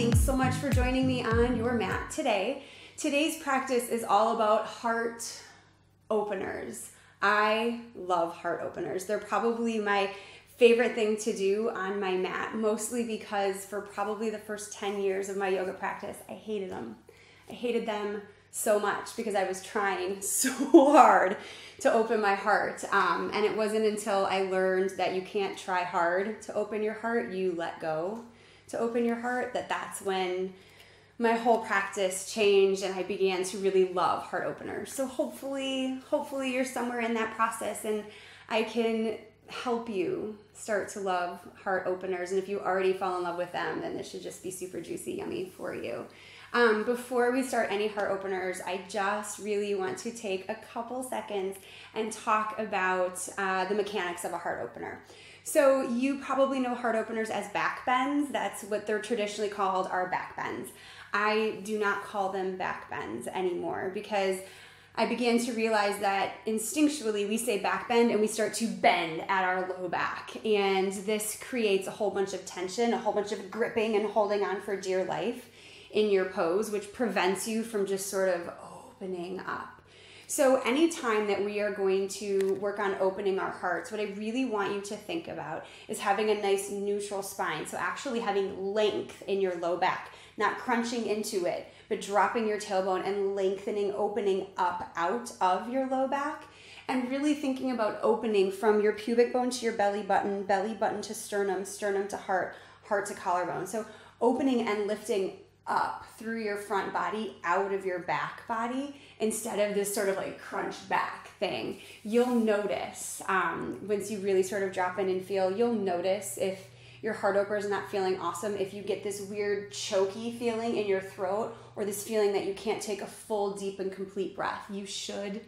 Thanks so much for joining me on your mat today. Today's practice is all about heart openers. I love heart openers. They're probably my favorite thing to do on my mat, mostly because for probably the first 10 years of my yoga practice, I hated them. I hated them so much because I was trying so hard to open my heart. And it wasn't until I learned that you can't try hard to open your heart, you let go to open your heart, that's when my whole practice changed and I began to really love heart openers. So hopefully you're somewhere in that process and I can help you start to love heart openers. And if you already fall in love with them, then this should just be super juicy, yummy for you. Before we start any heart openers, I just really want to take a couple seconds and talk about the mechanics of a heart opener. So you probably know heart openers as backbends. That's what they're traditionally called, are backbends. I do not call them backbends anymore because I began to realize that instinctually we say backbend and we start to bend at our low back. And this creates a whole bunch of tension, a whole bunch of gripping and holding on for dear life in your pose, which prevents you from just sort of opening up. So anytime that we are going to work on opening our hearts, what I really want you to think about is having a nice neutral spine. So actually having length in your low back, not crunching into it, but dropping your tailbone and lengthening, opening up out of your low back, and really thinking about opening from your pubic bone to your belly button to sternum, sternum to heart, heart to collarbone. So opening and lifting up through your front body, out of your back body, instead of this sort of like crunch back thing. You'll notice, once you really sort of drop in and feel, you'll notice if your heart opener is not feeling awesome, if you get this weird choky feeling in your throat or this feeling that you can't take a full, deep and complete breath. You should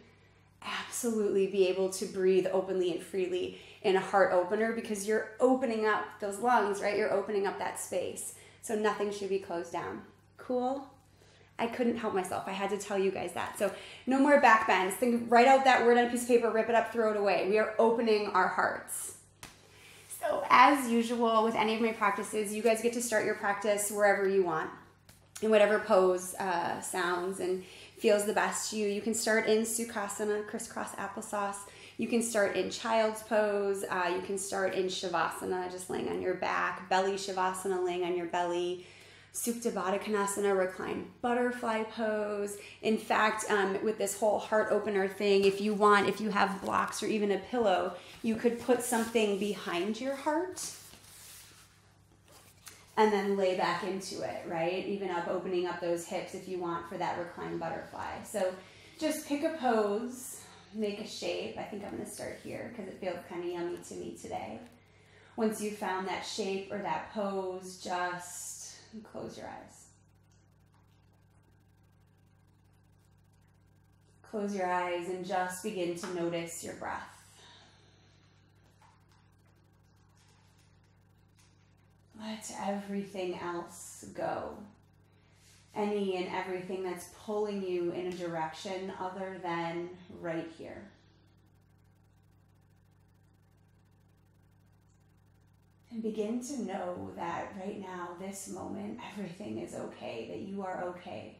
absolutely be able to breathe openly and freely in a heart opener because you're opening up those lungs, right? You're opening up that space. So nothing should be closed down. Cool? I couldn't help myself. I had to tell you guys that. So no more back bends. Write out that word on a piece of paper, rip it up, throw it away. We are opening our hearts. So as usual with any of my practices, you guys get to start your practice wherever you want, in whatever pose sounds and feels the best to you. You can start in Sukhasana, crisscross applesauce. You can start in child's pose. You can start in Shavasana, just laying on your back. Belly Shavasana, laying on your belly. Supta Baddha Konasana, reclined butterfly pose. In fact, with this whole heart opener thing, if you have blocks or even a pillow, you could put something behind your heart and then lay back into it, right? Even opening up those hips if you want for that reclined butterfly. So just pick a pose, make a shape. I think I'm gonna start here because it feels kind of yummy to me today. Once you've found that shape or that pose, just close your eyes. Close your eyes and just begin to notice your breath. Let everything else go. Any and everything that's pulling you in a direction other than right here. And begin to know that right now, this moment, everything is okay, that you are okay.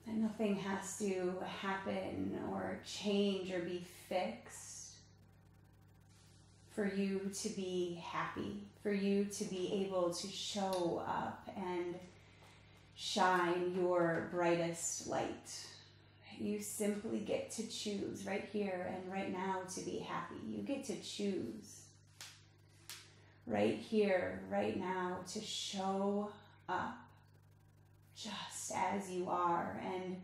That nothing has to happen or change or be fixed for you to be happy, for you to be able to show up and shine your brightest light. You simply get to choose right here and right now to be happy. You get to choose right here, right now to show up just as you are and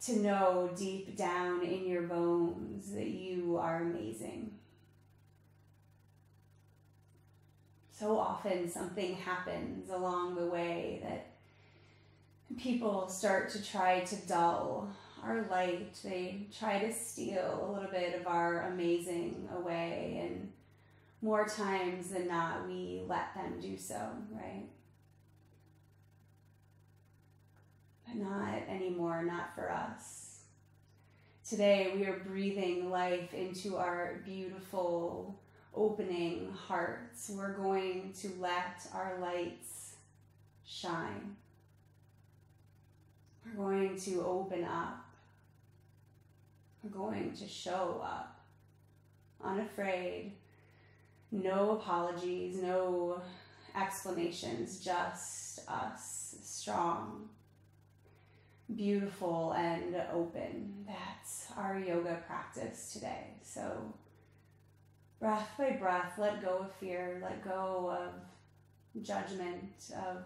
to know deep down in your bones that you are amazing. So often something happens along the way that people start to try to dull our light. They try to steal a little bit of our amazing away, and more times than not, we let them do so, right? But not anymore, not for us. Today we are breathing life into our beautiful opening hearts. We're going to let our lights shine. We're going to open up. We're going to show up. Unafraid. No apologies, no explanations, just us. Strong, beautiful, and open. That's our yoga practice today. So breath by breath, let go of fear, let go of judgment, of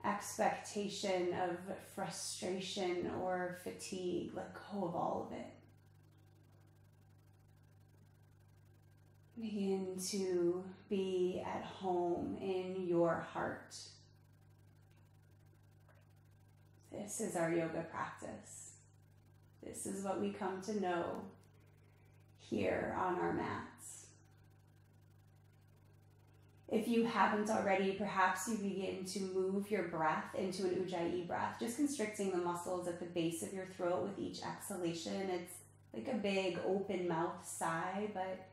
expectation, of frustration or fatigue. Let go of all of it. Begin to be at home in your heart. This is our yoga practice. This is what we come to know here on our mats. If you haven't already, perhaps you begin to move your breath into an Ujjayi breath, just constricting the muscles at the base of your throat with each exhalation. It's like a big open mouth sigh, but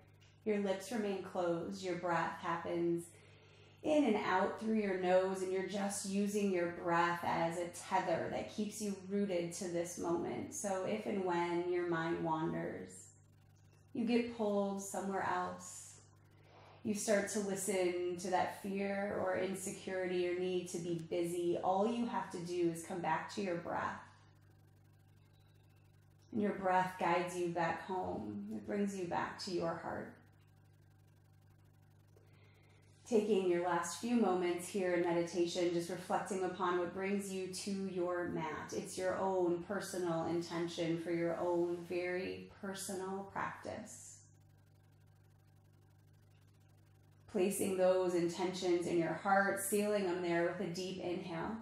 your lips remain closed. Your breath happens in and out through your nose, and you're just using your breath as a tether that keeps you rooted to this moment. So if and when your mind wanders, you get pulled somewhere else, you start to listen to that fear or insecurity or need to be busy, all you have to do is come back to your breath. And your breath guides you back home. It brings you back to your heart. Taking your last few moments here in meditation, just reflecting upon what brings you to your mat. It's your own personal intention for your own very personal practice. Placing those intentions in your heart, sealing them there with a deep inhale.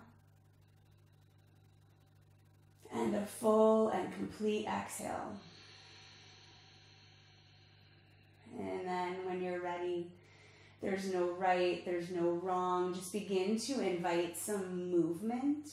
And a full and complete exhale. And then when you're ready, there's no right, there's no wrong. Just begin to invite some movement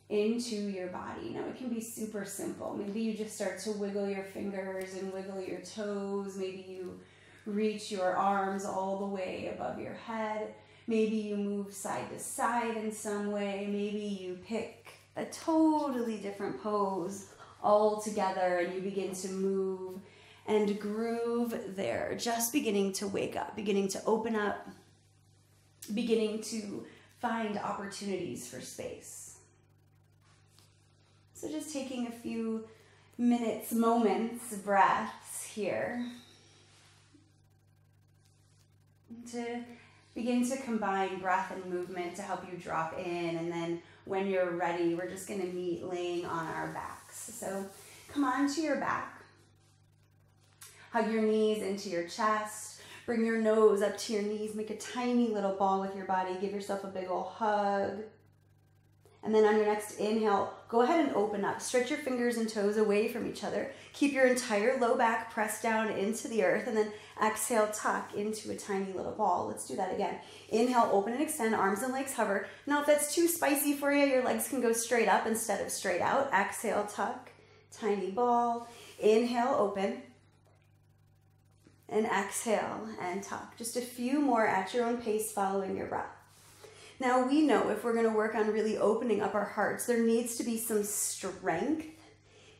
into your body. Now it can be super simple. Maybe you just start to wiggle your fingers and wiggle your toes. Maybe you reach your arms all the way above your head. Maybe you move side to side in some way. Maybe you pick a totally different pose all together and you begin to move and groove there, just beginning to wake up, beginning to open up, beginning to find opportunities for space. So just taking a few minutes, moments, breaths here to begin to combine breath and movement to help you drop in, and then when you're ready, we're just going to meet laying on our backs. So come onto your back. Hug your knees into your chest. Bring your nose up to your knees. Make a tiny little ball with your body. Give yourself a big ol' hug. And then on your next inhale, go ahead and open up. Stretch your fingers and toes away from each other. Keep your entire low back pressed down into the earth. And then exhale, tuck into a tiny little ball. Let's do that again. Inhale, open and extend. Arms and legs hover. Now if that's too spicy for you, your legs can go straight up instead of straight out. Exhale, tuck. Tiny ball. Inhale, open. And exhale and tuck. Just a few more at your own pace following your breath. Now we know if we're going to work on really opening up our hearts, there needs to be some strength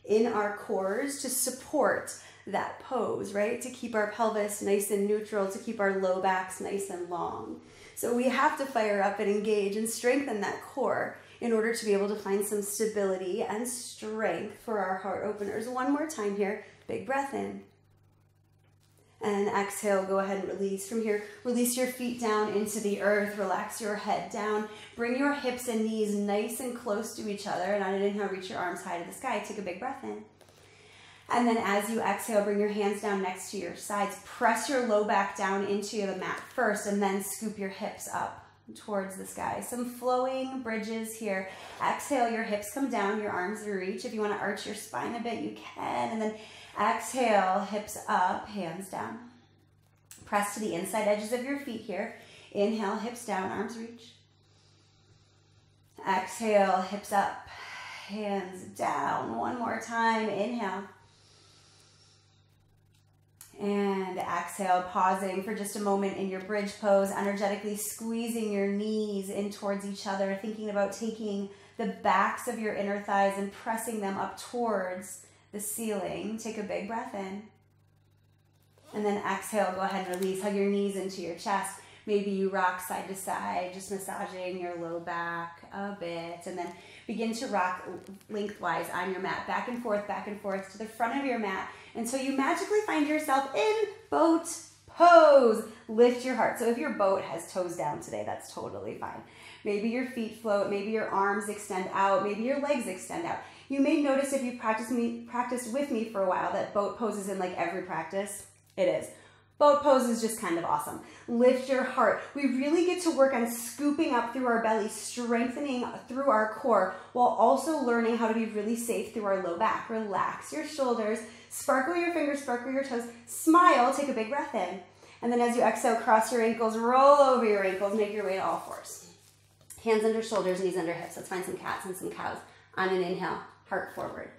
in our cores to support that pose, right? To keep our pelvis nice and neutral, to keep our low backs nice and long. So we have to fire up and engage and strengthen that core in order to be able to find some stability and strength for our heart openers. One more time here. Big breath in. And exhale, go ahead and release. From here, release your feet down into the earth. Relax your head down. Bring your hips and knees nice and close to each other. And on an inhale, reach your arms high to the sky. Take a big breath in. And then as you exhale, bring your hands down next to your sides. Press your low back down into the mat first, and then scoop your hips up towards the sky. Some flowing bridges here. Exhale, your hips come down, your arms reach. If you want to arch your spine a bit, you can. And then exhale, hips up, hands down. Press to the inside edges of your feet here. Inhale, hips down, arms reach. Exhale, hips up, hands down. One more time. Inhale. And exhale, pausing for just a moment in your bridge pose, energetically squeezing your knees in towards each other, thinking about taking the backs of your inner thighs and pressing them up towards the ceiling. Take a big breath in. And then exhale, go ahead and release. Hug your knees into your chest. Maybe you rock side to side, just massaging your low back a bit. And then begin to rock lengthwise on your mat, back and forth to the front of your mat until you magically find yourself in boat pose. Lift your heart. So if your boat has toes down today, that's totally fine. Maybe your feet float, maybe your arms extend out, maybe your legs extend out. You may notice if you've practiced with me for a while that boat pose is in like every practice. It is. Boat pose is just kind of awesome. Lift your heart. We really get to work on scooping up through our belly, strengthening through our core, while also learning how to be really safe through our low back. Relax your shoulders, sparkle your fingers, sparkle your toes, smile, take a big breath in. And then as you exhale, cross your ankles, roll over your ankles, make your way to all fours. Hands under shoulders, knees under hips. Let's find some cats and some cows. On an inhale, heart forward.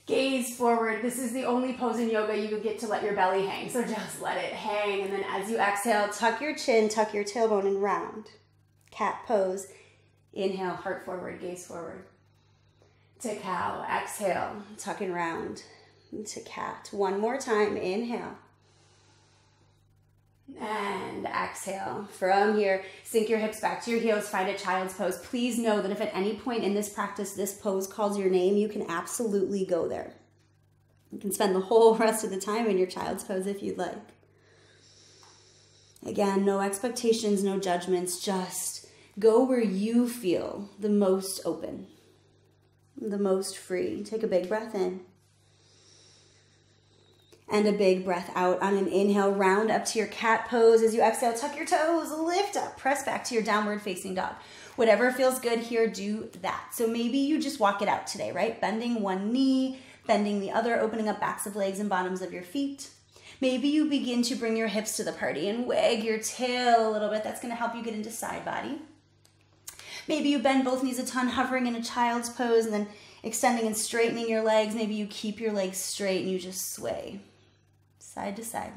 Gaze forward. This is the only pose in yoga you get to let your belly hang. So just let it hang. And then as you exhale, tuck your chin, tuck your tailbone and round. Cat pose. Inhale, heart forward, gaze forward. To cow. Exhale, tuck and round. To cat. One more time. Inhale. And exhale. From here, sink your hips back to your heels, find a child's pose. Please know that if at any point in this practice this pose calls your name, you can absolutely go there. You can spend the whole rest of the time in your child's pose if you'd like. Again, no expectations, no judgments, just go where you feel the most open, the most free. Take a big breath in. And a big breath out. On an inhale, round up to your cat pose. As you exhale, tuck your toes, lift up, press back to your downward facing dog. Whatever feels good here, do that. So maybe you just walk it out today, right? Bending one knee, bending the other, opening up backs of legs and bottoms of your feet. Maybe you begin to bring your hips to the party and wag your tail a little bit. That's going to help you get into side body. Maybe you bend both knees a ton, hovering in a child's pose, and then extending and straightening your legs. Maybe you keep your legs straight and you just sway side to side.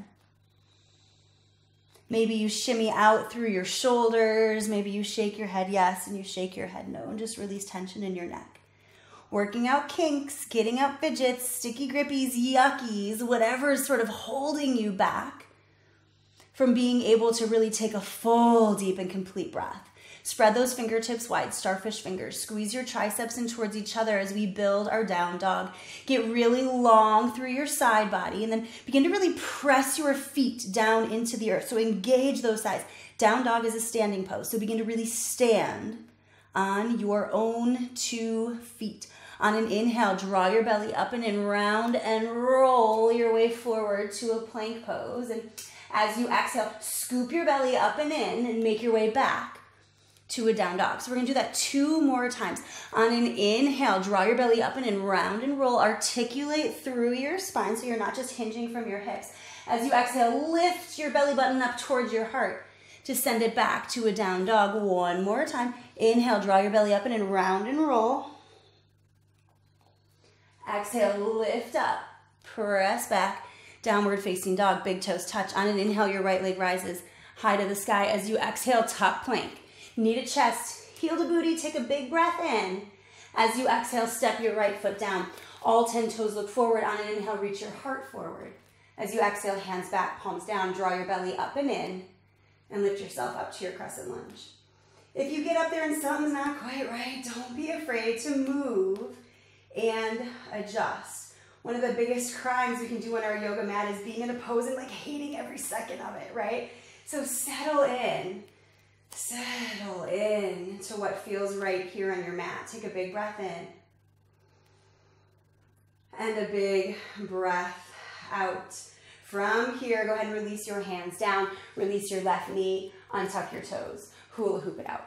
Maybe you shimmy out through your shoulders. Maybe you shake your head yes and you shake your head no and just release tension in your neck. Working out kinks, getting out fidgets, sticky grippies, yuckies, whatever is sort of holding you back from being able to really take a full, deep, and complete breath. Spread those fingertips wide, starfish fingers. Squeeze your triceps in towards each other as we build our down dog. Get really long through your side body and then begin to really press your feet down into the earth. So engage those thighs. Down dog is a standing pose. So begin to really stand on your own 2 feet. On an inhale, draw your belly up and in, round and roll your way forward to a plank pose. And as you exhale, scoop your belly up and in and make your way back to a down dog. So we're gonna do that 2 more times. On an inhale, draw your belly up and in, round and roll, articulate through your spine so you're not just hinging from your hips. As you exhale, lift your belly button up towards your heart to send it back to a down dog. 1 more time. Inhale, draw your belly up and in, round and roll. Exhale, lift up, press back, downward facing dog, big toes touch. On an inhale, your right leg rises high to the sky. As you exhale, tuck plank. Knee to chest, heel to booty, take a big breath in. As you exhale, step your right foot down. All 10 toes look forward. On an inhale, reach your heart forward. As you exhale, hands back, palms down, draw your belly up and in, and lift yourself up to your crescent lunge. If you get up there and something's not quite right, don't be afraid to move and adjust. One of the biggest crimes we can do on our yoga mat is being in a pose and like hating every second of it, right? So settle in to what feels right here on your mat. Take a big breath in and a big breath out. From here, go ahead and release your hands down, release your left knee, untuck your toes, hula hoop it out.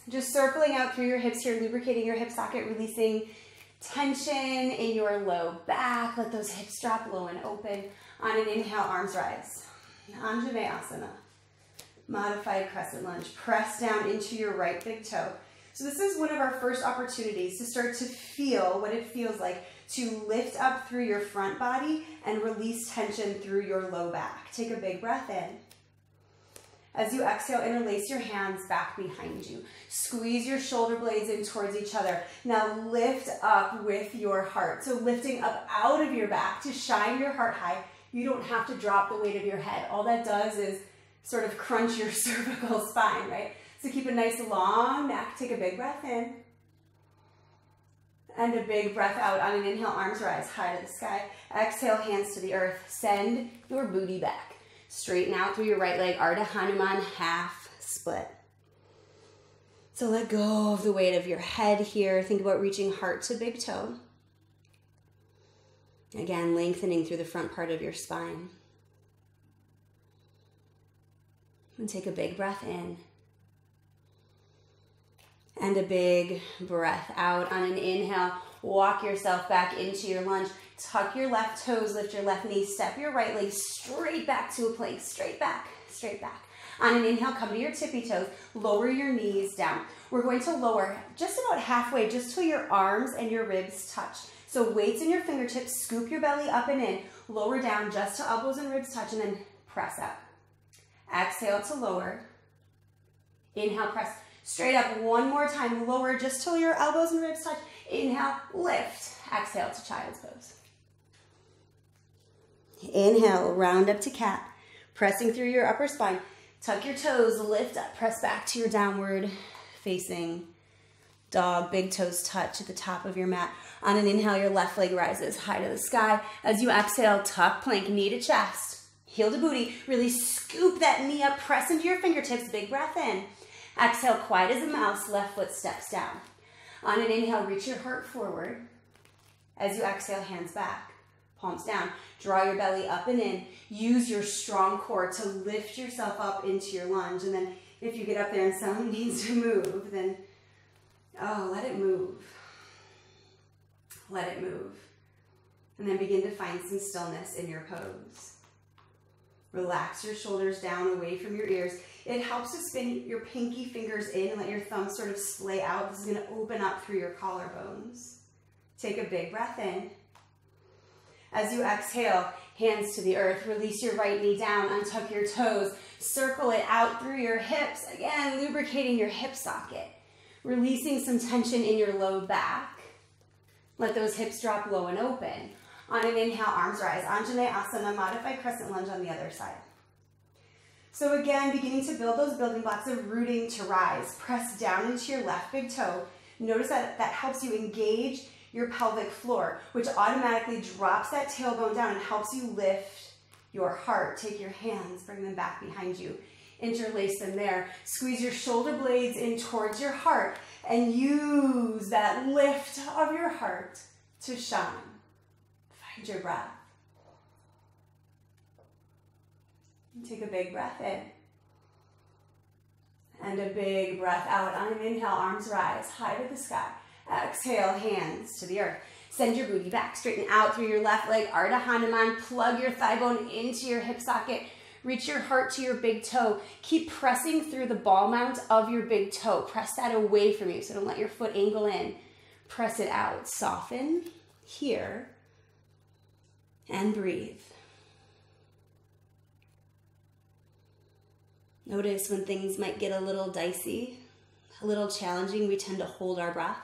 Just circling out through your hips here, lubricating your hip socket, releasing tension in your low back. Let those hips drop low and open. On an inhale, arms rise. Anjali Asana. Modified crescent lunge. Press down into your right big toe. So this is one of our first opportunities to start to feel what it feels like to lift up through your front body and release tension through your low back. Take a big breath in. As you exhale, interlace your hands back behind you. Squeeze your shoulder blades in towards each other. Now lift up with your heart. So lifting up out of your back to shine your heart high. You don't have to drop the weight of your head. All that does is sort of crunch your cervical spine, right? So keep a nice long neck. Take a big breath in. And a big breath out. On an inhale, arms rise high to the sky. Exhale, hands to the earth. Send your booty back. Straighten out through your right leg, Ardha Hanuman, half split. So let go of the weight of your head here. Think about reaching heart to big toe. Again, lengthening through the front part of your spine. And take a big breath in. And a big breath out. On an inhale, walk yourself back into your lunge. Tuck your left toes, lift your left knee, step your right leg straight back to a plank. Straight back, straight back. On an inhale, come to your tippy toes, lower your knees down. We're going to lower just about halfway, just till your arms and your ribs touch. So weights in your fingertips, scoop your belly up and in, lower down just till elbows and ribs touch, and then press up. Exhale to lower. Inhale, press straight up one more time, lower just till your elbows and ribs touch. Inhale, lift. Exhale to child's pose. Inhale, round up to cat, pressing through your upper spine. Tuck your toes, lift up, press back to your downward facing dog. Big toes touch at the top of your mat. On an inhale, your left leg rises high to the sky. As you exhale, tuck plank, knee to chest, heel to booty. Really scoop that knee up, press into your fingertips, big breath in. Exhale, quiet as a mouse, left foot steps down. On an inhale, reach your heart forward. As you exhale, hands back, palms down. Draw your belly up and in. Use your strong core to lift yourself up into your lunge. And then if you get up there and someone needs to move, then, let it move. Let it move. And then begin to find some stillness in your pose. Relax your shoulders down away from your ears. It helps to spin your pinky fingers in and let your thumbs sort of splay out. This is going to open up through your collarbones. Take a big breath in. As you exhale, hands to the earth, release your right knee down, untuck your toes, circle it out through your hips. Again, lubricating your hip socket, releasing some tension in your low back. Let those hips drop low and open. On an inhale, arms rise. Anjali Asana, modified crescent lunge on the other side. So again, beginning to build those building blocks of rooting to rise. Press down into your left big toe. Notice that helps you engage your pelvic floor, which automatically drops that tailbone down and helps you lift your heart. Take your hands, bring them back behind you. Interlace them there. Squeeze your shoulder blades in towards your heart and use that lift of your heart to shine. Find your breath. Take a big breath in. And a big breath out. On an inhale, arms rise high to the sky. Exhale, hands to the earth. Send your booty back. Straighten out through your left leg. Ardha Hanuman. Plug your thigh bone into your hip socket. Reach your heart to your big toe. Keep pressing through the ball mount of your big toe. Press that away from you, so don't let your foot angle in. Press it out. Soften here and breathe. Notice when things might get a little dicey, a little challenging, we tend to hold our breath.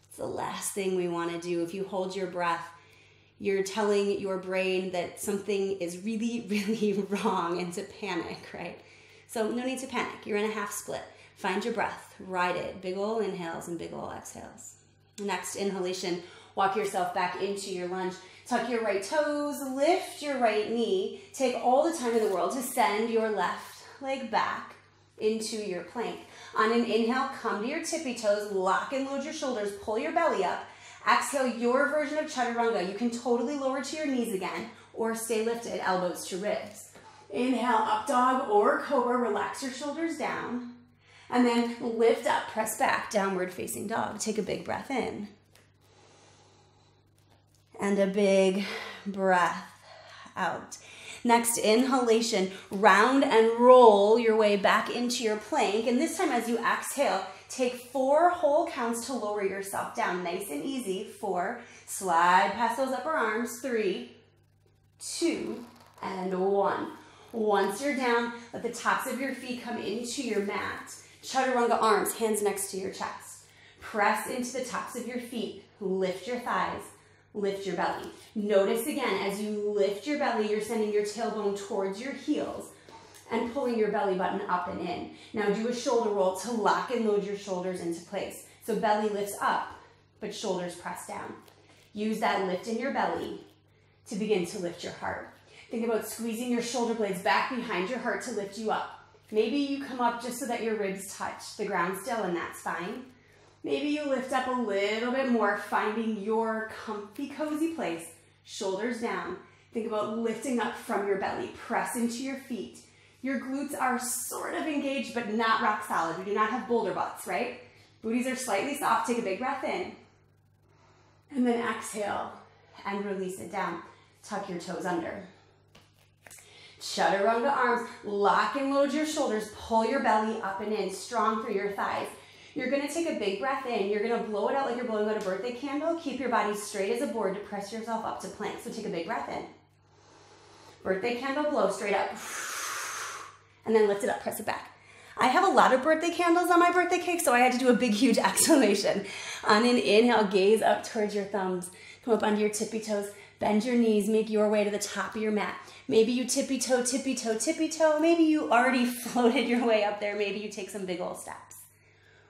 It's the last thing we want to do. If you hold your breath, you're telling your brain that something is really, really wrong and to panic, right? So no need to panic. You're in a half split. Find your breath. Ride it. Big ol' inhales and big ol' exhales. Next inhalation, walk yourself back into your lunge. Tuck your right toes. Lift your right knee. Take all the time in the world to send your left leg back into your plank. On an inhale, come to your tippy toes. Lock and load your shoulders. Pull your belly up. Exhale your version of chaturanga. You can totally lower to your knees again or stay lifted, elbows to ribs. Inhale, up dog or cobra. Relax your shoulders down. And then lift up, press back, downward facing dog. Take a big breath in. And a big breath out. Next inhalation, round and roll your way back into your plank. And this time as you exhale, take 4 whole counts to lower yourself down. Nice and easy. 4, slide past those upper arms. 3, 2, and 1. Once you're down, let the tops of your feet come into your mat. Chaturanga arms, hands next to your chest. Press into the tops of your feet. Lift your thighs. Lift your belly. Notice again, as you lift your belly, you're sending your tailbone towards your heels and pulling your belly button up and in. Now do a shoulder roll to lock and load your shoulders into place. So belly lifts up, but shoulders press down. Use that lift in your belly to begin to lift your heart. Think about squeezing your shoulder blades back behind your heart to lift you up. Maybe you come up just so that your ribs touch the ground still, and that's fine. Maybe you lift up a little bit more, finding your comfy, cozy place. Shoulders down. Think about lifting up from your belly. Press into your feet. Your glutes are sort of engaged, but not rock solid. We do not have boulder butts, right? Booties are slightly soft. Take a big breath in. And then exhale and release it down. Tuck your toes under. Chaturanga arms. Lock and load your shoulders. Pull your belly up and in. Strong through your thighs. You're going to take a big breath in. You're going to blow it out like you're blowing out a birthday candle. Keep your body straight as a board to press yourself up to plank. So take a big breath in. Birthday candle, blow straight up. And then lift it up, press it back. I have a lot of birthday candles on my birthday cake, so I had to do a big, huge exhalation. On an inhale, gaze up towards your thumbs. Come up onto your tippy toes. Bend your knees. Make your way to the top of your mat. Maybe you tippy toe, tippy toe, tippy toe. Maybe you already floated your way up there. Maybe you take some big old steps.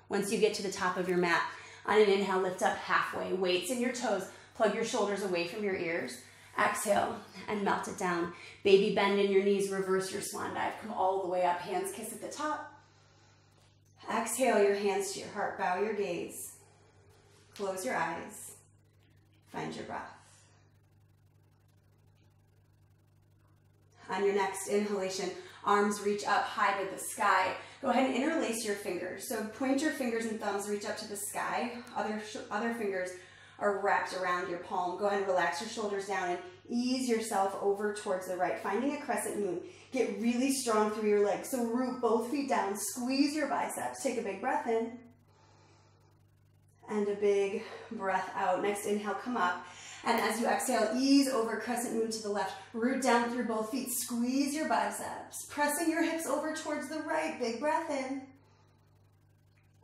Once you get to the top of your mat, on an inhale, lift up halfway. Weights in your toes. Plug your shoulders away from your ears. Exhale and melt it down. Baby bend in your knees. Reverse your swan dive. Come all the way up. Hands kiss at the top. Exhale your hands to your heart. Bow your gaze. Close your eyes. Find your breath. On your next inhalation, arms reach up high to the sky. Go ahead and interlace your fingers. So point your fingers and thumbs, reach up to the sky. Other fingers are wrapped around your palm. Go ahead and relax your shoulders down and ease yourself over towards the right, finding a crescent moon. Get really strong through your legs. So root both feet down, squeeze your biceps. Take a big breath in and a big breath out. Next inhale, come up. And as you exhale, ease over crescent moon to the left. Root down through both feet. Squeeze your biceps. Pressing your hips over towards the right. Big breath in.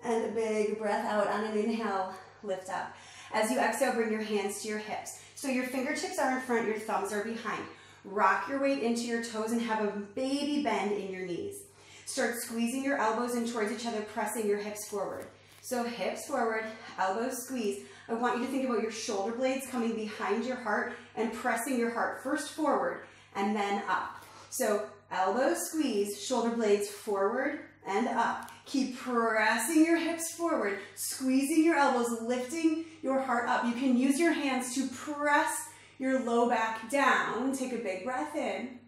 And a big breath out. On an inhale, lift up. As you exhale, bring your hands to your hips. So your fingertips are in front, your thumbs are behind. Rock your weight into your toes and have a baby bend in your knees. Start squeezing your elbows in towards each other, pressing your hips forward. So hips forward, elbows squeeze. I want you to think about your shoulder blades coming behind your heart and pressing your heart first forward and then up. So elbows squeeze, shoulder blades forward and up. Keep pressing your hips forward, squeezing your elbows, lifting your heart up. You can use your hands to press your low back down. Take a big breath in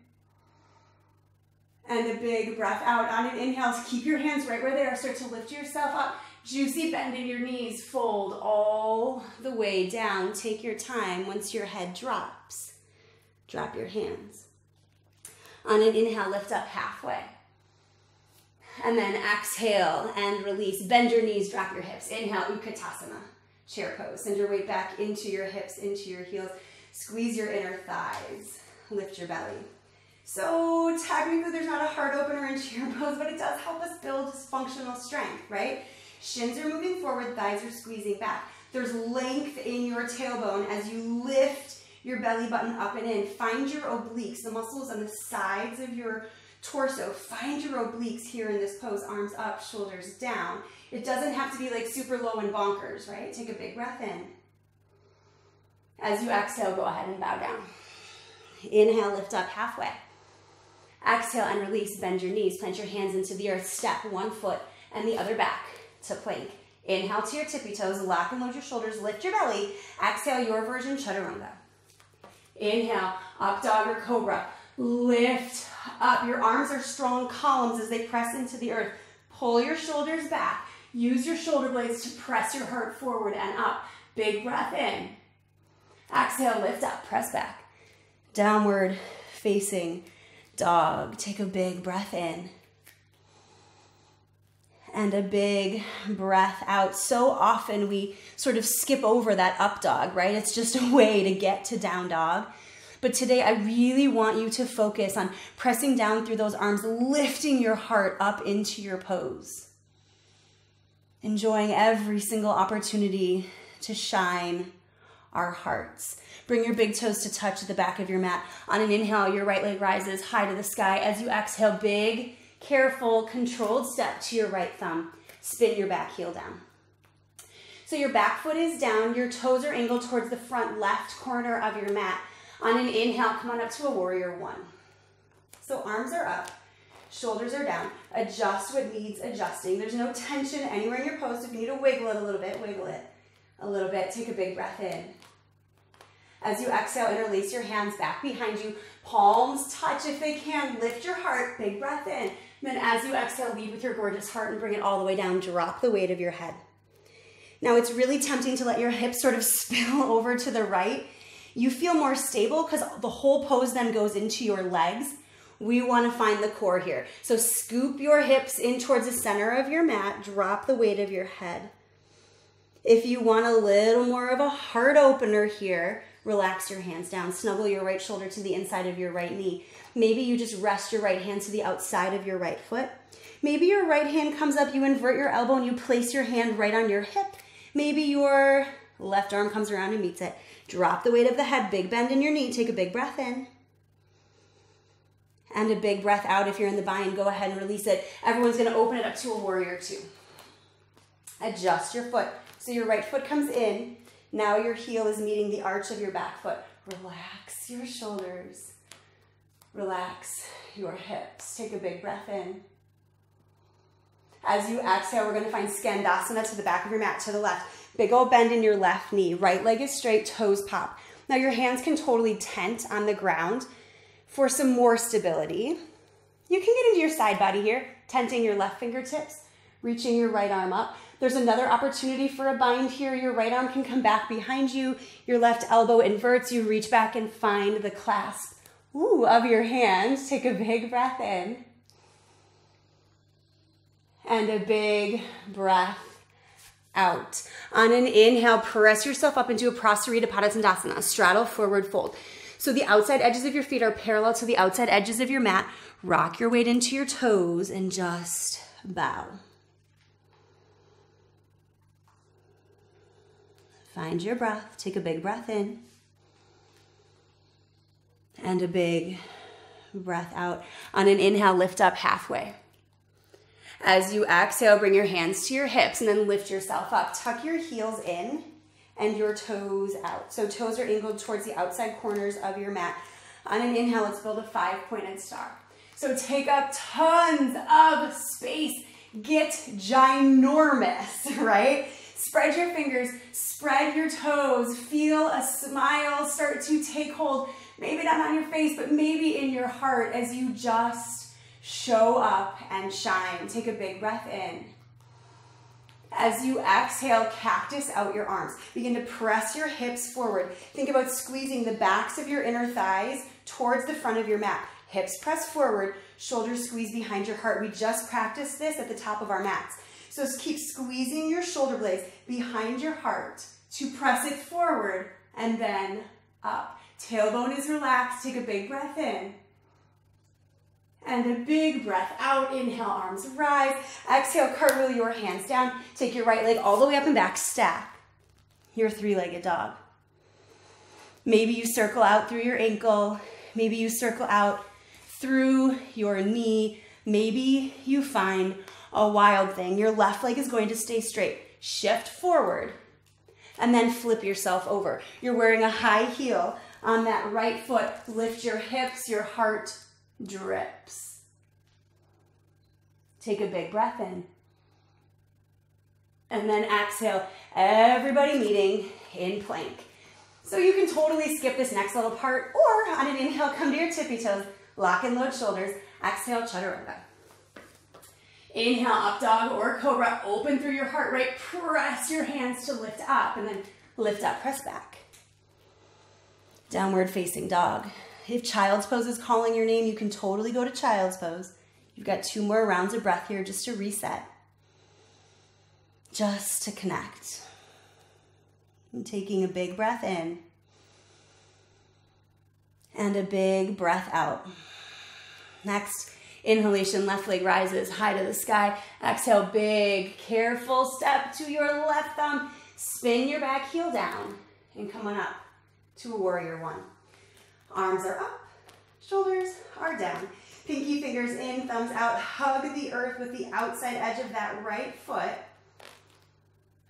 and a big breath out. On an inhale, keep your hands right where they are. Start to lift yourself up. Juicy bend in your knees, fold all the way down. Take your time. Once your head drops, drop your hands. On an inhale, lift up halfway. And then exhale and release. Bend your knees, drop your hips. Inhale, Utkatasana, chair pose. Send your weight back into your hips, into your heels. Squeeze your inner thighs. Lift your belly. So technically there's not a heart opener in chair pose, but it does help us build functional strength, right? Shins are moving forward, thighs are squeezing back. There's length in your tailbone as you lift your belly button up and in. Find your obliques, the muscles on the sides of your torso. Find your obliques here in this pose. Arms up, shoulders down. It doesn't have to be like super low and bonkers, right? Take a big breath in. As you exhale, go ahead and bow down. Inhale, lift up halfway. Exhale and release, bend your knees. Plant your hands into the earth. Step one foot and the other back to plank. Inhale to your tippy toes, lock and load your shoulders, lift your belly. Exhale, your version, chaturanga. Inhale, up dog or cobra. Lift up. Your arms are strong columns as they press into the earth. Pull your shoulders back. Use your shoulder blades to press your heart forward and up. Big breath in. Exhale, lift up, press back. Downward facing dog. Take a big breath in. And a big breath out. So often we sort of skip over that up dog, right? It's just a way to get to down dog. But today I really want you to focus on pressing down through those arms, lifting your heart up into your pose. Enjoying every single opportunity to shine our hearts. Bring your big toes to touch the back of your mat. On an inhale, your right leg rises high to the sky. As you exhale, big, careful, controlled step to your right thumb. Spin your back heel down. So your back foot is down. Your toes are angled towards the front left corner of your mat. On an inhale, come on up to a warrior one. So arms are up, shoulders are down. Adjust what needs adjusting. There's no tension anywhere in your pose. If you need to wiggle it a little bit, wiggle it a little bit. Take a big breath in. As you exhale, interlace your hands back behind you. Palms touch if they can. Lift your heart. Big breath in. And then as you exhale, lead with your gorgeous heart and bring it all the way down. Drop the weight of your head. Now it's really tempting to let your hips sort of spill over to the right. You feel more stable because the whole pose then goes into your legs. We want to find the core here. So scoop your hips in towards the center of your mat. Drop the weight of your head. If you want a little more of a heart opener here, relax your hands down. Snuggle your right shoulder to the inside of your right knee. Maybe you just rest your right hand to the outside of your right foot. Maybe your right hand comes up, you invert your elbow and you place your hand right on your hip. Maybe your left arm comes around and meets it. Drop the weight of the head, big bend in your knee. Take a big breath in. And a big breath out. If you're in the bind, go ahead and release it. Everyone's going to open it up to a warrior two. Adjust your foot. So your right foot comes in. Now your heel is meeting the arch of your back foot. Relax your shoulders. Relax your hips. Take a big breath in. As you exhale, we're going to find Skandasana to the back of your mat to the left. Big old bend in your left knee. Right leg is straight, toes pop. Now your hands can totally tent on the ground for some more stability. You can get into your side body here, tenting your left fingertips, reaching your right arm up. There's another opportunity for a bind here. Your right arm can come back behind you. Your left elbow inverts. You reach back and find the clasp of your hands. Take a big breath in. And a big breath out. On an inhale, press yourself up into a Prasarita Padasandasana, straddle forward fold. So the outside edges of your feet are parallel to the outside edges of your mat. Rock your weight into your toes and just bow. Find your breath. Take a big breath in. And a big breath out. On an inhale, lift up halfway. As you exhale, bring your hands to your hips and then lift yourself up. Tuck your heels in and your toes out. So toes are angled towards the outside corners of your mat. On an inhale, let's build a 5-pointed star. So take up tons of space. Get ginormous, right? Spread your fingers, spread your toes. Feel a smile start to take hold. Maybe not on your face, but maybe in your heart as you just show up and shine. Take a big breath in. As you exhale, cactus out your arms. Begin to press your hips forward. Think about squeezing the backs of your inner thighs towards the front of your mat. Hips press forward, shoulders squeeze behind your heart. We just practiced this at the top of our mats. So keep squeezing your shoulder blades behind your heart to press it forward and then up. Tailbone is relaxed. Take a big breath in. And a big breath out. Inhale, arms rise. Exhale, cartwheel your hands down. Take your right leg all the way up and back. Stack your 3-legged dog. Maybe you circle out through your ankle. Maybe you circle out through your knee. Maybe you find a wild thing. Your left leg is going to stay straight. Shift forward and then flip yourself over. You're wearing a high heel on that right foot. Lift your hips, your heart drips. Take a big breath in. And then exhale, everybody meeting in plank. So you can totally skip this next little part, or on an inhale, come to your tippy toes, lock and load shoulders. Exhale, chaturanga. Inhale, up dog or cobra. Open through your heart rate. Press your hands to lift up, and then lift up, press back. Downward facing dog. If child's pose is calling your name, you can totally go to child's pose. You've got 2 more rounds of breath here just to reset. Just to connect. And taking a big breath in. And a big breath out. Next, inhalation, left leg rises high to the sky. Exhale, big, careful step to your left thumb. Spin your back heel down and come on up to a warrior 1. Arms are up, shoulders are down. Pinky fingers in, thumbs out. Hug the earth with the outside edge of that right foot.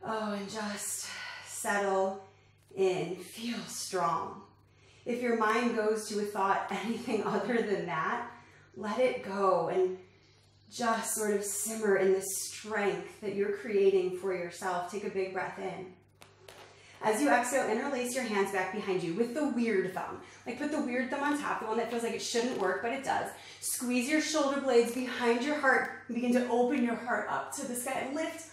Oh, and just settle in. Feel strong. If your mind goes to a thought anything other than that, let it go and just sort of simmer in the strength that you're creating for yourself. Take a big breath in. As you exhale, interlace your hands back behind you with the weird thumb. Like put the weird thumb on top, the one that feels like it shouldn't work, but it does. Squeeze your shoulder blades behind your heart and begin to open your heart up to the sky and lift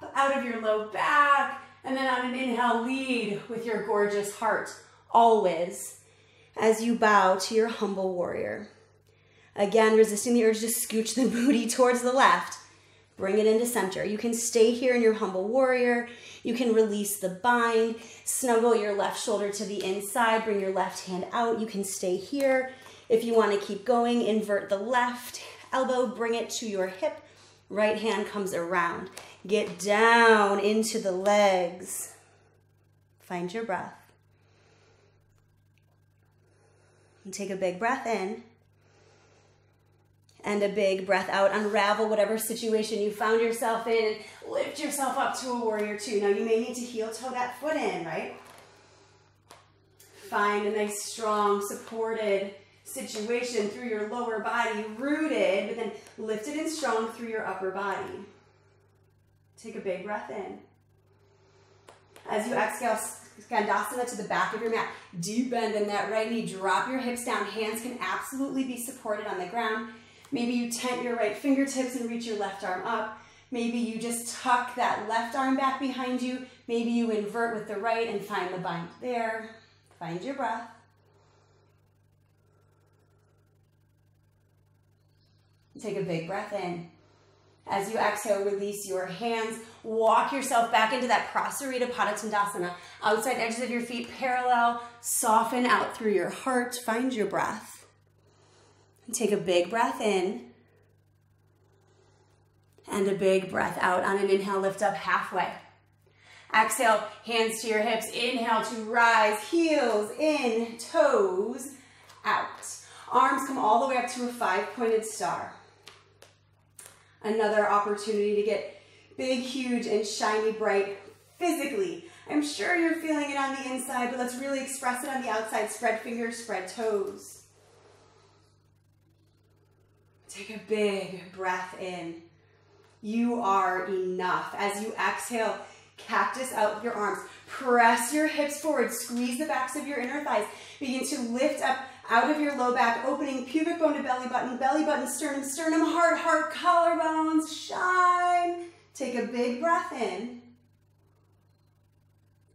up out of your low back. And then on an inhale, lead with your gorgeous heart, always, as you bow to your humble warrior. Again, resisting the urge to scooch the booty towards the left. Bring it into center. You can stay here in your humble warrior. You can release the bind. Snuggle your left shoulder to the inside. Bring your left hand out. You can stay here. If you want to keep going, invert the left elbow. Bring it to your hip. Right hand comes around. Get down into the legs. Find your breath. And take a big breath in. And a big breath out. Unravel whatever situation you found yourself in and lift yourself up to a warrior 2. Now you may need to heel toe that foot in, right? Find a nice, strong, supported situation through your lower body, rooted, but then lifted and strong through your upper body. Take a big breath in. As you exhale, Konasana to the back of your mat. Deep bend in that right knee. Drop your hips down. Hands can absolutely be supported on the ground. Maybe you tent your right fingertips and reach your left arm up. Maybe you just tuck that left arm back behind you. Maybe you invert with the right and find the bind there. Find your breath. Take a big breath in. As you exhale, release your hands. Walk yourself back into that Prasarita Padottanasana. Outside edges of your feet parallel. Soften out through your heart. Find your breath. Take a big breath in and a big breath out. On an inhale, lift up halfway. Exhale, hands to your hips. Inhale to rise, heels in, toes out. Arms come all the way up to a 5-pointed star. Another opportunity to get big, huge, and shiny bright physically. I'm sure you're feeling it on the inside, but let's really express it on the outside. Spread fingers, spread toes. Take a big breath in. You are enough. As you exhale, cactus out with your arms. Press your hips forward. Squeeze the backs of your inner thighs. Begin to lift up out of your low back, opening pubic bone to belly button, sternum, sternum, heart, heart, collarbones, shine. Take a big breath in.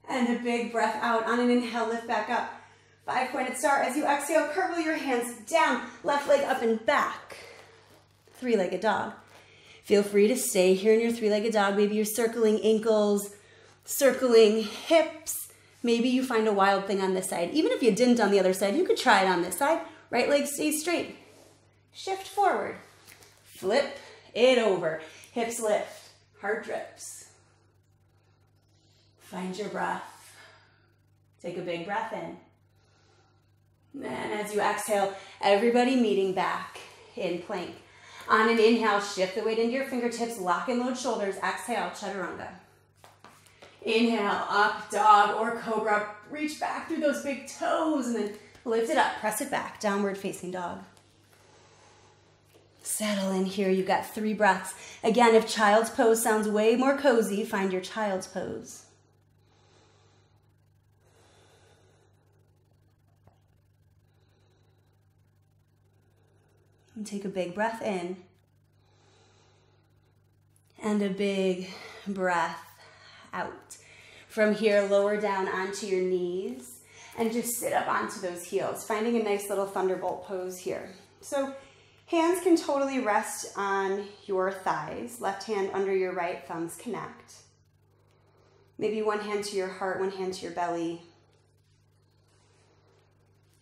And a big breath out. On an inhale, lift back up. 5-pointed star. As you exhale, curl your hands down. Left leg up and back. 3-legged dog. Feel free to stay here in your 3-legged dog. Maybe you're circling ankles, circling hips. Maybe you find a wild thing on this side. Even if you didn't on the other side, you could try it on this side. Right leg stays straight. Shift forward. Flip it over. Hips lift. Heart drips. Find your breath. Take a big breath in. And as you exhale, everybody meeting back in plank. On an inhale, shift the weight into your fingertips, lock and load shoulders. Exhale, chaturanga. Inhale, up, dog or cobra. Reach back through those big toes and then lift it up, press it back, downward facing dog. Settle in here, you've got 3 breaths. Again, if child's pose sounds way more cozy, find your child's pose. And take a big breath in. And a big breath out. From here, lower down onto your knees. and just sit up onto those heels, finding a nice little thunderbolt pose here. So hands can totally rest on your thighs, left hand under your right, thumbs connect. Maybe one hand to your heart, one hand to your belly.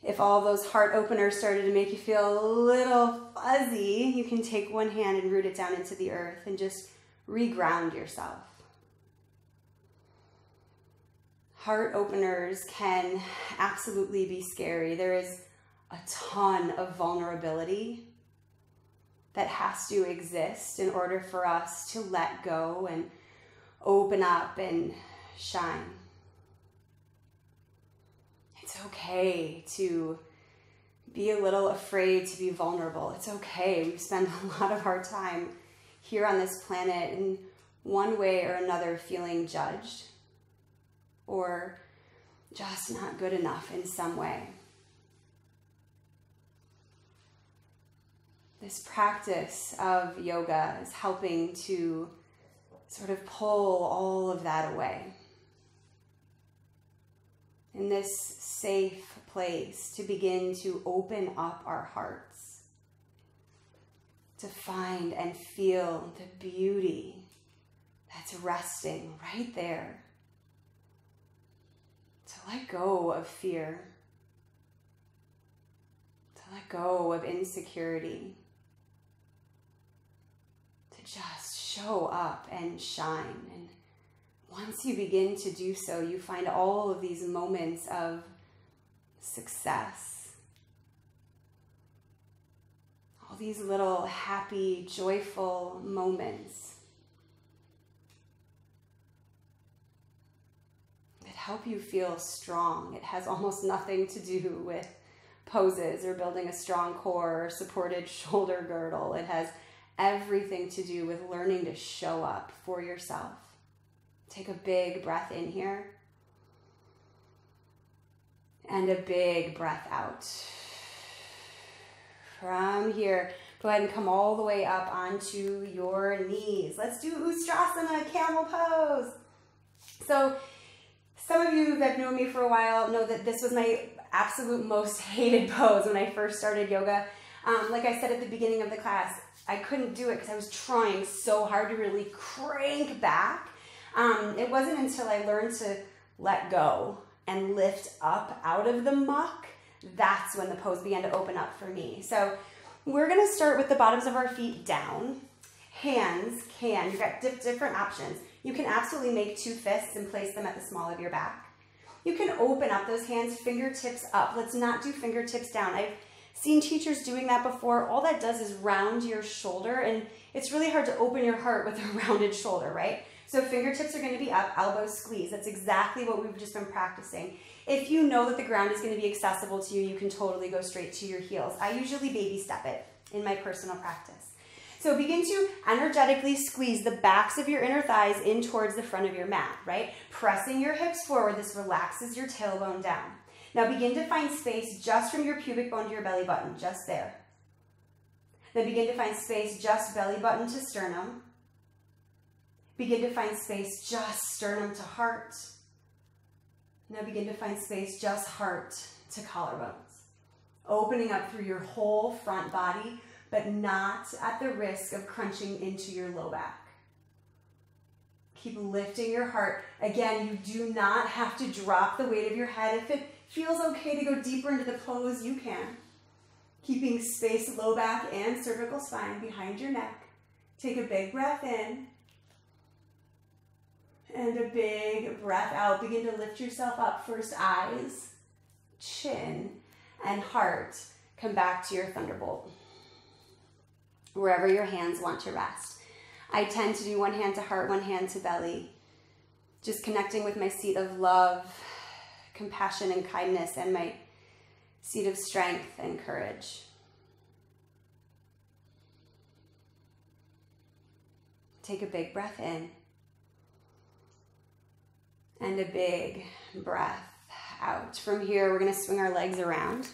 If all those heart openers started to make you feel a little fuzzy, you can take one hand and root it down into the earth and just reground yourself. Heart openers can absolutely be scary. There is a ton of vulnerability that has to exist in order for us to let go and open up and shine. It's okay to be a little afraid to be vulnerable. It's okay. We spend a lot of our time here on this planet in one way or another feeling judged or just not good enough in some way. This practice of yoga is helping to sort of pull all of that away. In this safe place to begin to open up our hearts, to find and feel the beauty that's resting right there, to let go of fear, to let go of insecurity, to just show up and shine. And once you begin to do so, you find all of these moments of success. All these little happy, joyful moments that help you feel strong. It has almost nothing to do with poses or building a strong core or supported shoulder girdle. It has everything to do with learning to show up for yourself. Take a big breath in here and a big breath out. From here, go ahead and come all the way up onto your knees. Let's do Ustrasana, camel pose. So some of you that know me for a while know that this was my absolute most hated pose when I first started yoga. Like I said at the beginning of the class, I couldn't do it because I was trying so hard to really crank back. It wasn't until I learned to let go and lift up out of the muck, that's when the pose began to open up for me. So we're going to start with the bottoms of our feet down. Hands you've got different options. You can absolutely make two fists and place them at the small of your back. You can open up those hands, fingertips up. Let's not do fingertips down. I've seen teachers doing that before. All that does is round your shoulder, and it's really hard to open your heart with a rounded shoulder, right? So fingertips are going to be up, elbows squeeze. That's exactly what we've just been practicing. If you know that the ground is going to be accessible to you, you can totally go straight to your heels. I usually baby step it in my personal practice. So begin to energetically squeeze the backs of your inner thighs in towards the front of your mat, right? Pressing your hips forward. This relaxes your tailbone down. Now begin to find space just from your pubic bone to your belly button, just there. Then begin to find space just belly button to sternum. Begin to find space just sternum to heart. Now begin to find space just heart to collarbones. Opening up through your whole front body, but not at the risk of crunching into your low back. Keep lifting your heart. Again, you do not have to drop the weight of your head. If it feels okay to go deeper into the pose, you can. Keeping space, low back and cervical spine behind your neck. Take a big breath in. And a big breath out. Begin to lift yourself up. First eyes, chin, and heart. Come back to your thunderbolt. Wherever your hands want to rest. I tend to do one hand to heart, one hand to belly. Just connecting with my seat of love, compassion, and kindness, and my seat of strength and courage. Take a big breath in. And a big breath out. From here, we're going to swing our legs around.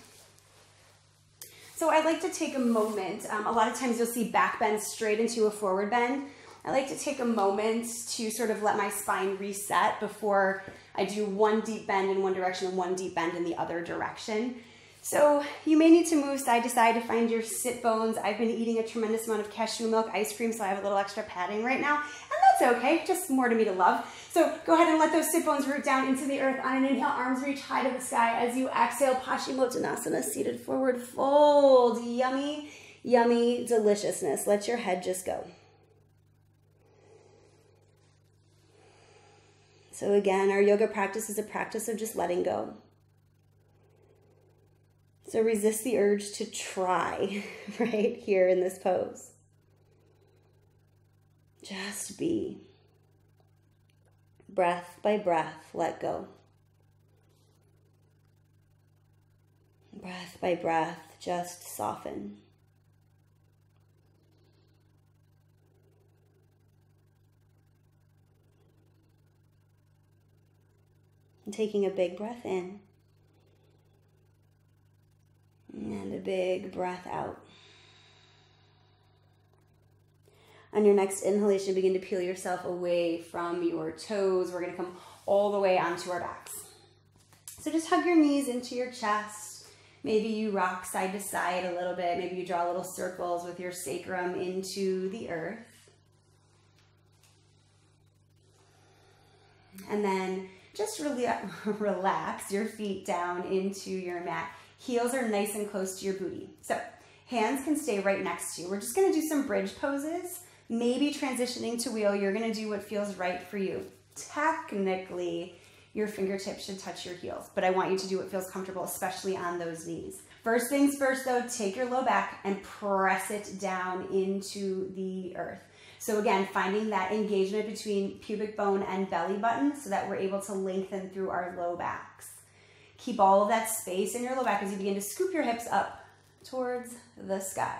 So I like to take a moment. A lot of times you'll see back bend straight into a forward bend. I like to take a moment to sort of let my spine reset before I do one deep bend in one direction and one deep bend in the other direction. So you may need to move side to side to find your sit bones. I've been eating a tremendous amount of cashew milk ice cream, so I have a little extra padding right now, and that's okay, just more to me to love. So go ahead and let those sit bones root down into the earth. On an inhale, arms reach high to the sky. As you exhale, Paschimottanasana, seated forward fold. Yummy, yummy deliciousness. Let your head just go. So again, our yoga practice is a practice of just letting go. So resist the urge to try right here in this pose. Just be. Breath by breath, let go. Breath by breath, just soften. And taking a big breath in. And a big breath out. On your next inhalation, begin to peel yourself away from your toes. We're going to come all the way onto our backs. So just hug your knees into your chest. Maybe you rock side to side a little bit. Maybe you draw little circles with your sacrum into the earth. And then just relax your feet down into your mat. Heels are nice and close to your booty. So hands can stay right next to you. We're just going to do some bridge poses. Maybe transitioning to wheel, you're going to do what feels right for you. Technically, your fingertips should touch your heels, but I want you to do what feels comfortable, especially on those knees. First things first though, take your low back and press it down into the earth. So again, finding that engagement between pubic bone and belly button so that we're able to lengthen through our low backs. Keep all of that space in your low back as you begin to scoop your hips up towards the sky.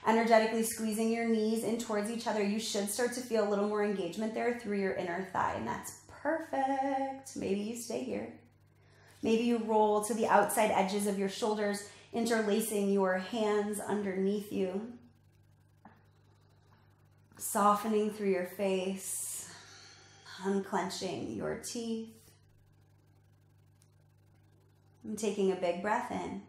Energetically squeezing your knees in towards each other, you should start to feel a little more engagement there through your inner thigh, and that's perfect. Maybe you stay here. Maybe you roll to the outside edges of your shoulders, interlacing your hands underneath you. Softening through your face, unclenching your teeth. And taking a big breath in.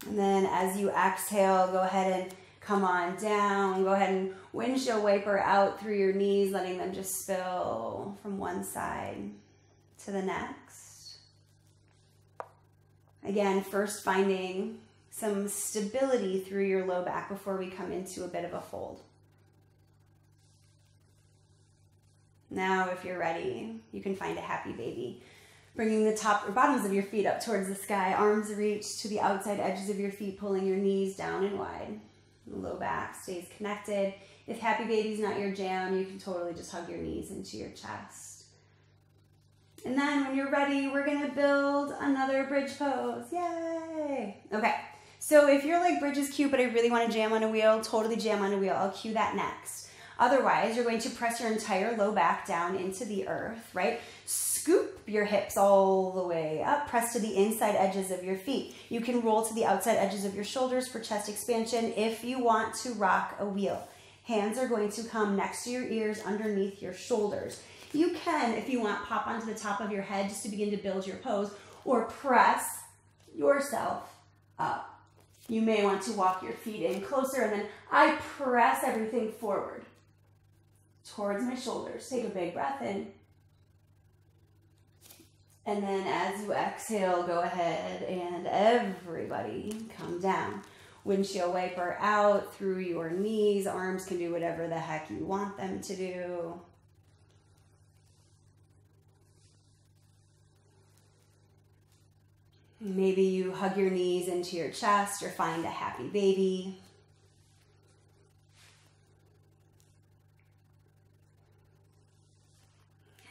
And then as you exhale, go ahead and come on down. Go ahead and windshield wiper out through your knees, letting them just spill from one side to the next. Again, first finding some stability through your low back before we come into a bit of a fold. Now, if you're ready, you can find a happy baby. Bringing the top or bottoms of your feet up towards the sky, arms reach to the outside edges of your feet, pulling your knees down and wide. The low back stays connected. If happy baby's not your jam, you can totally just hug your knees into your chest. And then when you're ready, we're gonna build another bridge pose. Yay! Okay, so if you're like, bridge is cute, but I really wanna jam on a wheel, totally jam on a wheel. I'll cue that next. Otherwise, you're going to press your entire low back down into the earth, right? Scoop your hips all the way up. Press to the inside edges of your feet. You can roll to the outside edges of your shoulders for chest expansion if you want to rock a wheel. Hands are going to come next to your ears, underneath your shoulders. You can, if you want, pop onto the top of your head just to begin to build your pose, or press yourself up. You may want to walk your feet in closer, and then I press everything forward towards my shoulders. Take a big breath in. And then as you exhale, go ahead and everybody come down. Windshield wiper out through your knees. Arms can do whatever the heck you want them to do. Maybe you hug your knees into your chest or find a happy baby.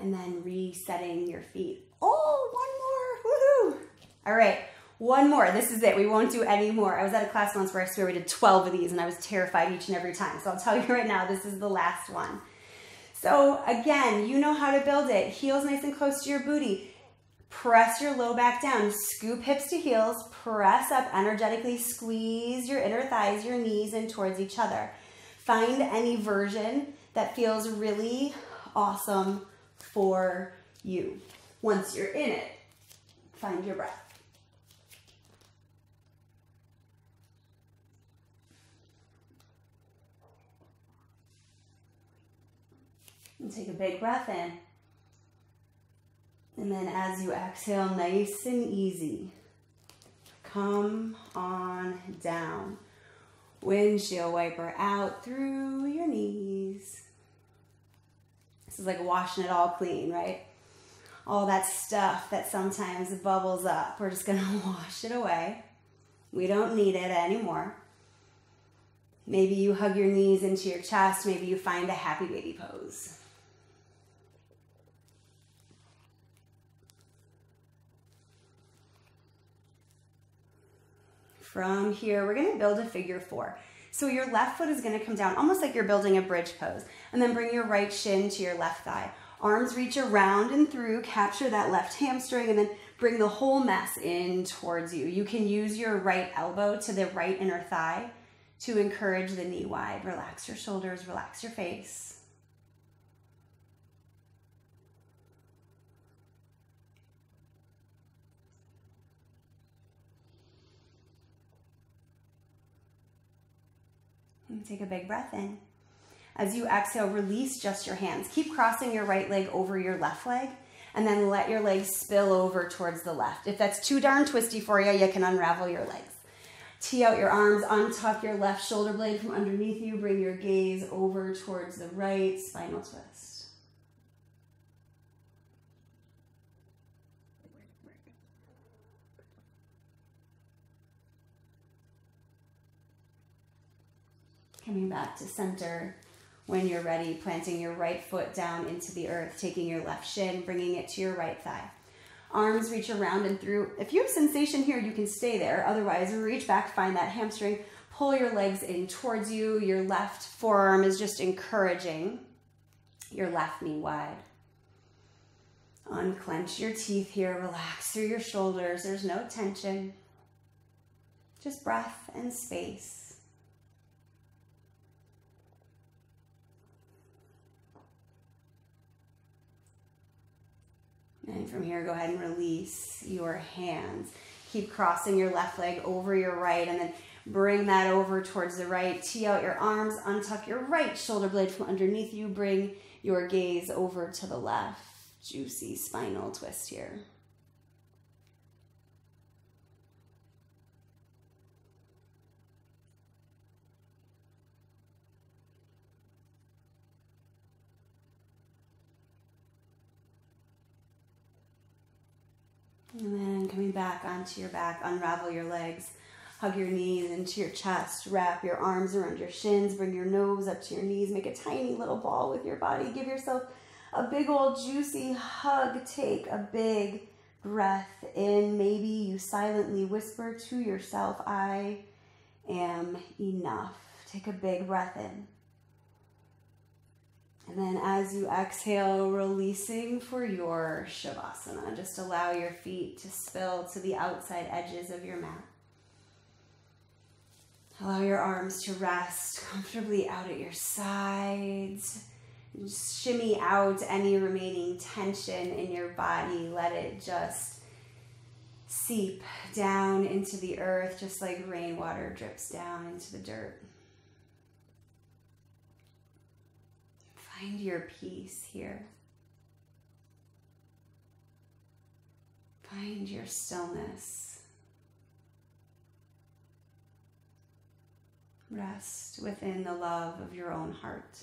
And then resetting your feet. Oh, one more, woohoo! All right, one more, this is it. We won't do any more. I was at a class once where I swear we did 12 of these and I was terrified each and every time. So I'll tell you right now, this is the last one. So again, you know how to build it. Heels nice and close to your booty. Press your low back down, scoop hips to heels, press up, energetically squeeze your inner thighs, your knees in towards each other. Find any version that feels really awesome for you. Once you're in it, find your breath. And take a big breath in. And then as you exhale, nice and easy, come on down. Windshield wiper out through your knees. This is like washing it all clean, right? All that stuff that sometimes bubbles up, we're just gonna wash it away. We don't need it anymore. Maybe you hug your knees into your chest. Maybe you find a happy baby pose. From here, we're gonna build a figure four. So your left foot is gonna come down almost like you're building a bridge pose. And then bring your right shin to your left thigh. Arms reach around and through, capture that left hamstring, and then bring the whole mess in towards you. You can use your right elbow to the right inner thigh to encourage the knee wide. Relax your shoulders, relax your face. And take a big breath in. As you exhale, release just your hands. Keep crossing your right leg over your left leg, and then let your legs spill over towards the left. If that's too darn twisty for you, you can unravel your legs. Tee out your arms, untuck your left shoulder blade from underneath you. Bring your gaze over towards the right, spinal twist. Coming back to center. When you're ready, planting your right foot down into the earth, taking your left shin, bringing it to your right thigh. Arms reach around and through. If you have sensation here, you can stay there. Otherwise, reach back, find that hamstring, pull your legs in towards you. Your left forearm is just encouraging your left knee wide. Unclench your teeth here, relax through your shoulders. There's no tension, just breath and space. And from here, go ahead and release your hands. Keep crossing your left leg over your right, and then bring that over towards the right. Tee out your arms, untuck your right shoulder blade from underneath you. Bring your gaze over to the left. Juicy spinal twist here. And then coming back onto your back, unravel your legs, hug your knees into your chest, wrap your arms around your shins, bring your nose up to your knees, make a tiny little ball with your body. Give yourself a big old juicy hug. Take a big breath in. Maybe you silently whisper to yourself, I am enough. Take a big breath in. And then as you exhale, releasing for your Shavasana. Just allow your feet to spill to the outside edges of your mat. Allow your arms to rest comfortably out at your sides. Just shimmy out any remaining tension in your body. Let it just seep down into the earth, just like rainwater drips down into the dirt. Find your peace here. Find your stillness. Rest within the love of your own heart.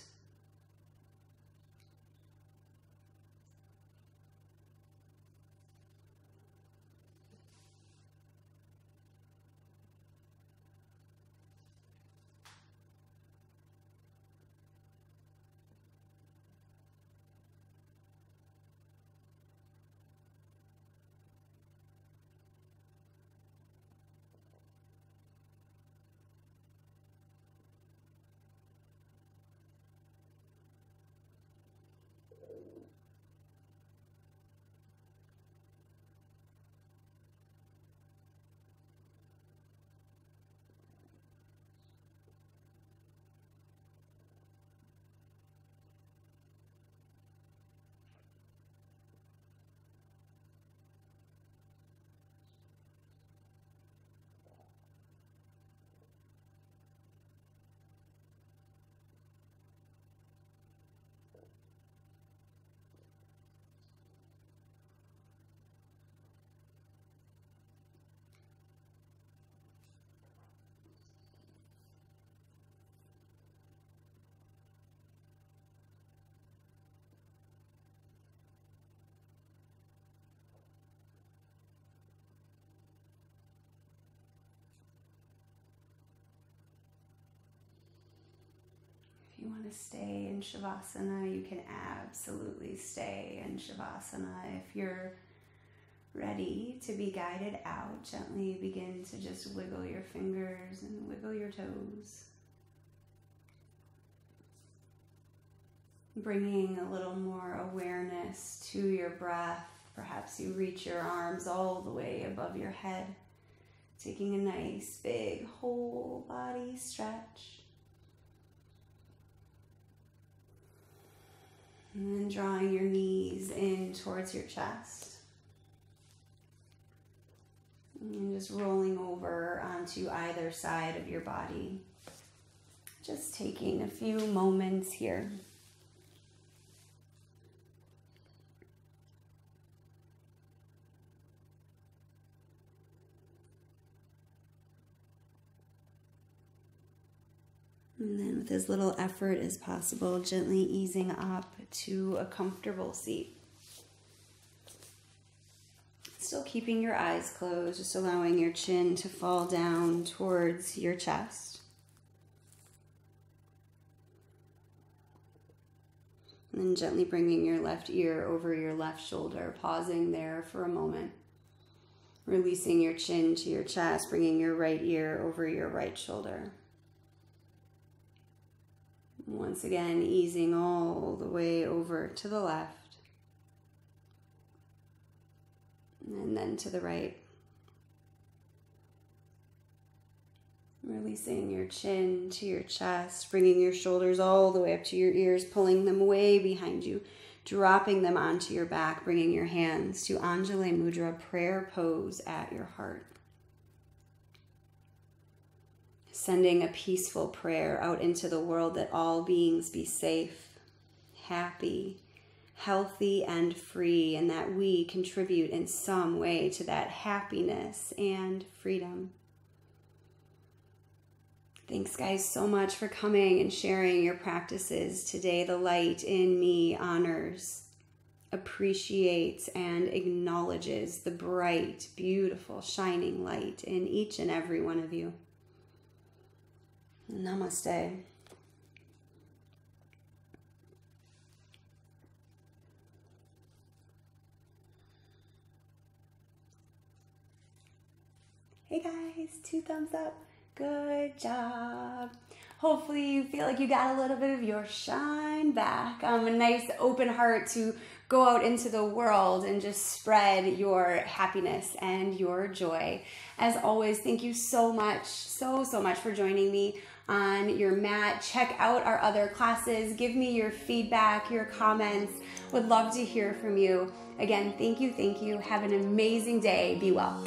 to stay in Shavasana, you can absolutely stay in Shavasana. If you're ready to be guided out, gently begin to just wiggle your fingers and wiggle your toes. Bringing a little more awareness to your breath. Perhaps you reach your arms all the way above your head, taking a nice big whole body stretch. And then drawing your knees in towards your chest. And just rolling over onto either side of your body. Just taking a few moments here. And then with as little effort as possible, gently easing up to a comfortable seat. Still keeping your eyes closed, just allowing your chin to fall down towards your chest. And then gently bringing your left ear over your left shoulder, pausing there for a moment. Releasing your chin to your chest, bringing your right ear over your right shoulder. Once again, easing all the way over to the left. And then to the right. Releasing your chin to your chest, bringing your shoulders all the way up to your ears, pulling them way behind you, dropping them onto your back, bringing your hands to Anjali Mudra, prayer pose at your heart. Sending a peaceful prayer out into the world that all beings be safe, happy, healthy, and free, and that we contribute in some way to that happiness and freedom. Thanks, guys, so much for coming and sharing your practices today. The light in me honors, appreciates, and acknowledges the bright, beautiful, shining light in each and every one of you. Namaste. Hey guys, 2 thumbs up. Good job. Hopefully you feel like you got a little bit of your shine back. A nice open heart to go out into the world and just spread your happiness and your joy. As always, thank you so much, so much for joining me on your mat. Check out our other classes. Give me your feedback, your comments. Would love to hear from you. Again, thank you. Have an amazing day. Be well.